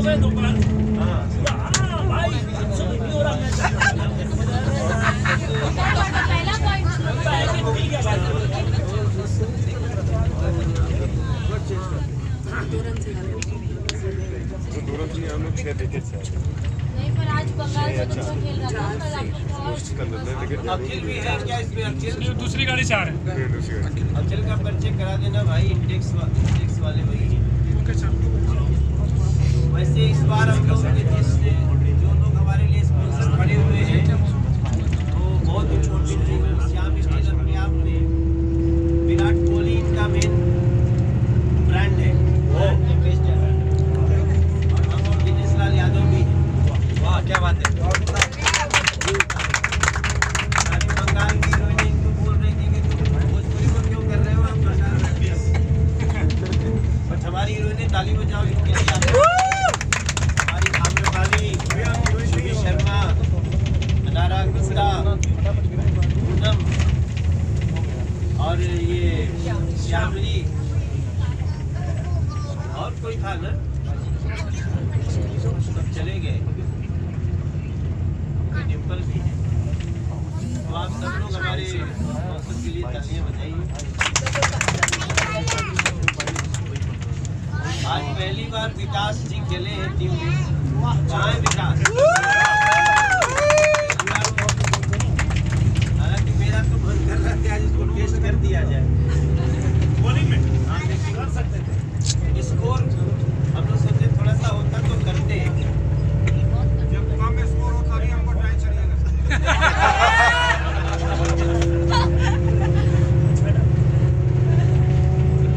है दुकान। हाँ भाई नहीं हो रहा मैं हम लोग 6 देखे थे नहीं पर आज बंगाल से बच्चा खेल रहा था अखिल भी है क्या इसमें? अखिल दूसरी गाड़ी से आ रहे हैं। अखिल का परिचय करा देना भाई, इंडेक्स वाले वही है। वैसे इस बार हम लोग जो लोग हमारे लिए स्पॉन्सर खड़े हुए हैं तो बहुत ही छोटी टीम है। श्याम स्टील अपने आप में विराट कोहली इनका मेन ब्रांड है, एम्बेसडर। और हम और दिनेश लाल यादव भी हैं। वाह क्या बात है। बंगाल की हीरोइन इनको बोल रही थी कि तुम भोजपुरी को क्यों कर रहे हो, आप बट हमारी हीरोइन ताली बजाओ इनके लिए। हमारी आम्रपाली, सुमी शर्मा, अनारा गुप्ता, पूनम और ये श्यामली और कोई था ना, सब चले गए। डिम्पल भी है। तो आप सब लोग हमारे स्पॉन्सर के लिए तालियां बजाइए। आज पहली बार विकास जी खेले हैं टीम में। कहाँ है विकास? हालांकि मेरा तो मन कर रहा था आज इसको टेस्ट कर दिया जाए बॉलिंग में। हाँ कर सकते थे। स्कोर हम लोग सोचे थोड़ा सा होता तो करते हैं। जब कम स्कोर होता नहीं हमको ट्राई चलिएगा।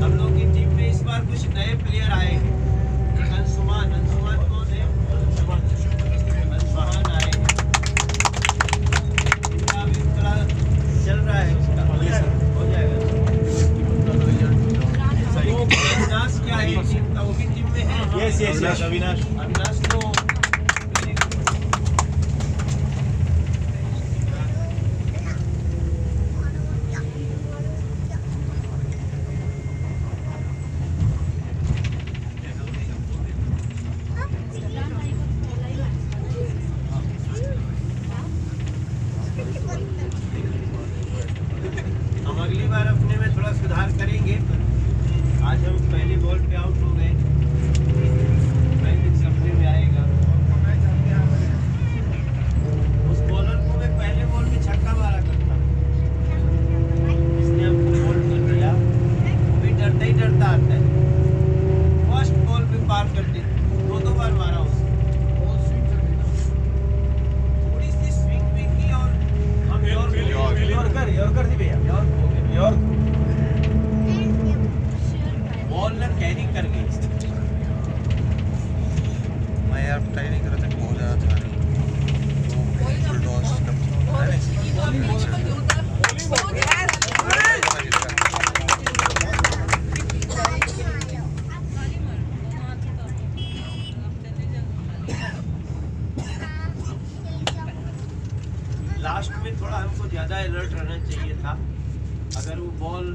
हम लोग की टीम में इस बार कुछ नए प्लेयर आए हैं। अंशुमान कौन है? अंशुमान आए हैं। इनका अभी थोड़ा चल रहा है, उसका हो जाएगा। अविनाश क्या है टीम का? वो भी टीम में है। यस अविनाश तो हम अगली बार अपने में थोड़ा सुधार करेंगे। आज हम पहले बॉल पे आउट हो गए, सपने में आएगा। उस बॉलर को मैं पहले बॉल में छक्का मारा करता, इसने हमको बॉल कर दिया। वो भी डरता ही डरता आता है। फर्स्ट बॉल पे पार करते 2 बार मारा उसने। थोड़ी सी स्विंग की और हम यॉर्कर थी भैया, यॉर्क बॉल ना कैरी कर गई। मैं यार ट्राई नहीं कर रहा था, बहुत ज़्यादा था फुल टॉस लास्ट में थोड़ा हमको ज़्यादा अलर्ट रहना चाहिए था। अगर वो बॉल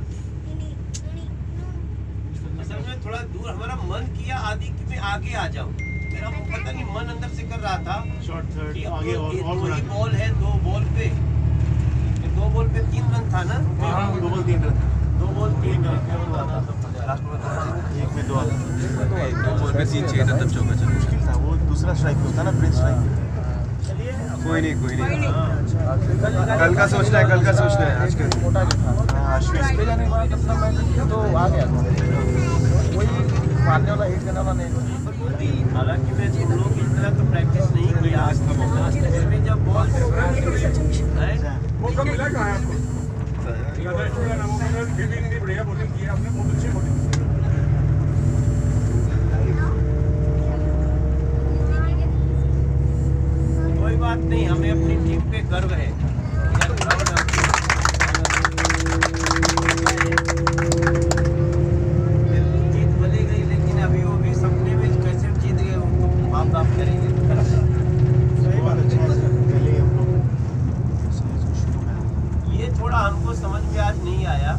असल में थोड़ा दूर, हमारा मन किया आदि कि मैं आगे आ जाऊं। मेरा पता नहीं मन अंदर से कर रहा था शॉर्ट थर्ड आगे और बॉल है 2 बॉल पे 3 रन था ना। 2 ball 3 run 2 ball 3 run last में एक में 2 बॉल में 3 चाहिए था तब चौका चला। मुश्किल था वो, दूसरा स्ट्राइक होता ना ब्रेक स्ट्राइक। कोई नहीं कल का सोचना है आज के पे जाने के बाद अपना मैच तो आ गया, कोई मारने वाला हिट करने वाला नहीं। हालांकि मैं तुम लोग की तरह तो प्रैक्टिस नहीं किया आज तक, फिर भी जब बॉल मौका मिला कहाँ है आपको? फिर भी इतनी बढ़िया बॉलिंग की है आपने, बहुत अच्छी बॉलिंग। कोई बात नहीं, हमें अपनी टीम पे गर्व है। जीत भले गई, लेकिन अभी वो भी सपने में कैसे जीत गए उनको माफ करेंगे। सही बात है। ये थोड़ा हमको समझ में आज नहीं आया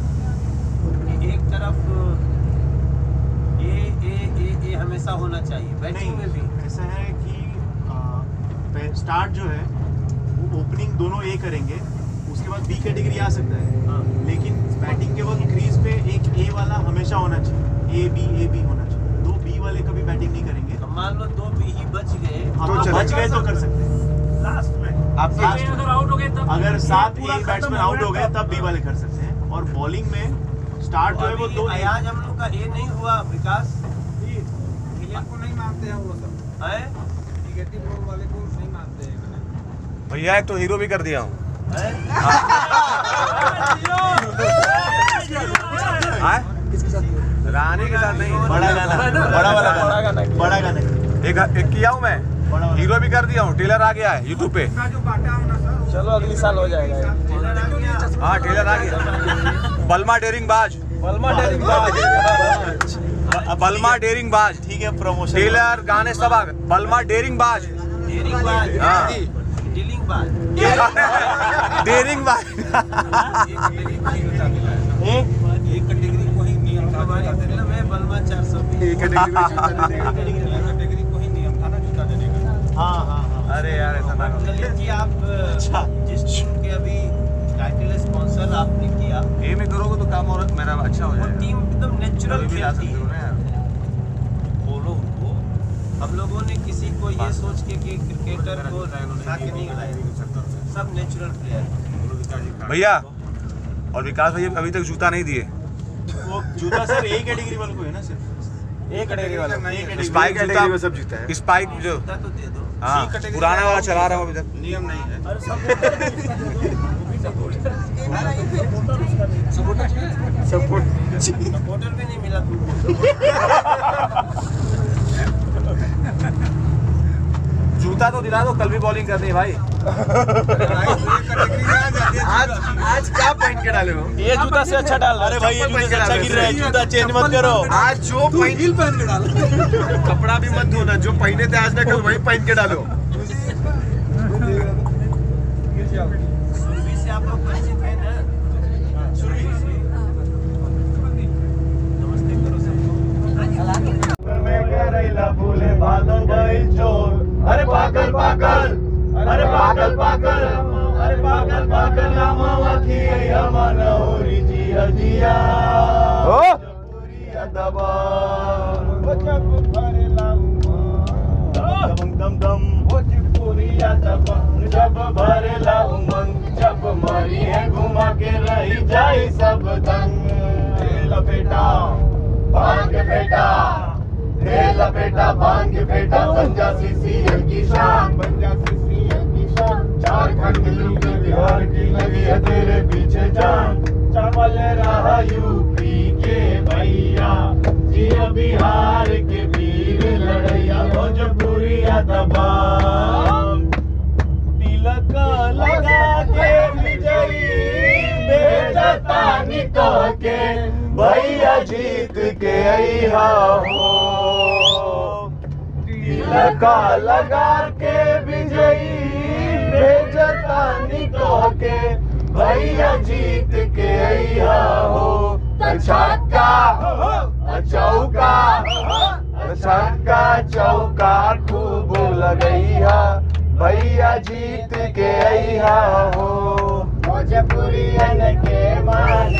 कि एक तरफ चाहिए बैटिंग में भी। ऐसा है कि स्टार्ट जो है वो ओपनिंग दोनों ए करेंगे, उसके बाद बी कैटेगरी आ सकता है, लेकिन बैटिंग के वक्त क्रीज पे एक ए वाला हमेशा होना चाहिए, ए बी होना चाहिए। दो बी वाले कभी बैटिंग नहीं करेंगे। तो मान लो 2 बी ही बच गए, तो बच गए तो कर सकते हैं लास्ट में आप। अगर आउट हो गए तब अगर 7 ए बैट्समैन आउट हो गए तब बी वाले कर सकते हैं। और बॉलिंग में स्टार्ट जो है वो 2 आज हम लोग का ए नहीं हुआ विकास को नहीं मानते हैं वो सब, है। नेगेटिव रोल वाले को नहीं मानते हैं। भैया एक तो हीरो भी कर दिया हूँ। रानी के साथ नहीं, बड़ा गाना, बड़ा वाला गाना, बड़ा गाना एक किया हूँ मैं, हीरो भी कर दिया हूँ। टेलर आ गया है यूट्यूब पे। चलो अगली साल हो जाएगा। हाँ टेलर आ गया। बलमा डेरिंग बाज, बलमा डेरिंग बाज। ठीक है, प्रमोशन टेलर गाने सब आ गए। बलमा डेरिंग बाज, डेरिंग बाज, हाँ। डीलिंग बाज, डेरिंग बाज। एक कैटेगरी को ही नियम था, हमारी फिल्म है बलमा 420। कैटेगरी को ही नियम था ना जूता देने का। हाँ। अरे यार ऐसा ना करो। ललित जी आप जिस टीम के अभी टाइटल स्पॉन्सर आपने किया, ए में करोगे तो काम और मेरा अच्छा हो वो जाएगा। टीम एकदम नेचुरल कभी भी ला खेलती सकते हो है। ना यार। बोलो उनको, हम लोगों ने किसी को ये सोच के कि क्रिकेटर को उठा के नहीं लाए, सब नेचुरल प्लेयर। भैया और विकास भैया अभी तक जूता नहीं दिए। वो जूता सर ए कैटेगरी वाले को है ना सिर्फ, एक कैटेगरी वाला स्पाइक जूता में सब जीता है। स्पाइक जो जूता तो दे दो। हाँ पुराना वाला चला रहा हूँ अभी तक। नियम नहीं है। सपोर्टर भी नहीं मिला तुमको। जूता तो दिला दो, कल भी बॉलिंग करनी है भाई। आज क्या पहन के डाले हो? ये जूता से अच्छा डाल। अरे भाई ये जूते से अच्छा गिर रहा है, जूता चेंज मत करो। आज जो हील पहन के डाल। कपड़ा भी मत धोना, जो पहने थे आज ना कल वही पहन के डालो। सुरभि से आप लोग परिचित हैं ना? सुरभि से नमस्ते करो सबको। अरे पागल पागल, अरे पागल पागल, अरे पागल पागल नामवा खिया मनौरी जिया जिया ओ पूरिया दबा जब भरे लाऊं दम दम दम ओ पूरिया दबा जब भरे लाऊं जब मरी है घुमा के रही जाई सब दंग लपेटा भांग बेटा, लपेटा भांग बेटा, पंजासी सीएम की शान, पंजासी सीएम की शान। झारखंड यूपी बिहार की लगी है तेरे पीछे जान, चावल रहा यूपी के भैया, जिया बिहार के वीर लड़ैया, भोजपुरिया दबाम तिलक लगा के विजयी बेजता निकह के भैया जीत के अइहा हो। तिलका लगा के विजयी बेजता निकह के भैया जीत के अइहा हो। छक्का चौका, छक्का चौका खूब लगइहा भैया जीत के अइहा हो। भोजपुरियन के मान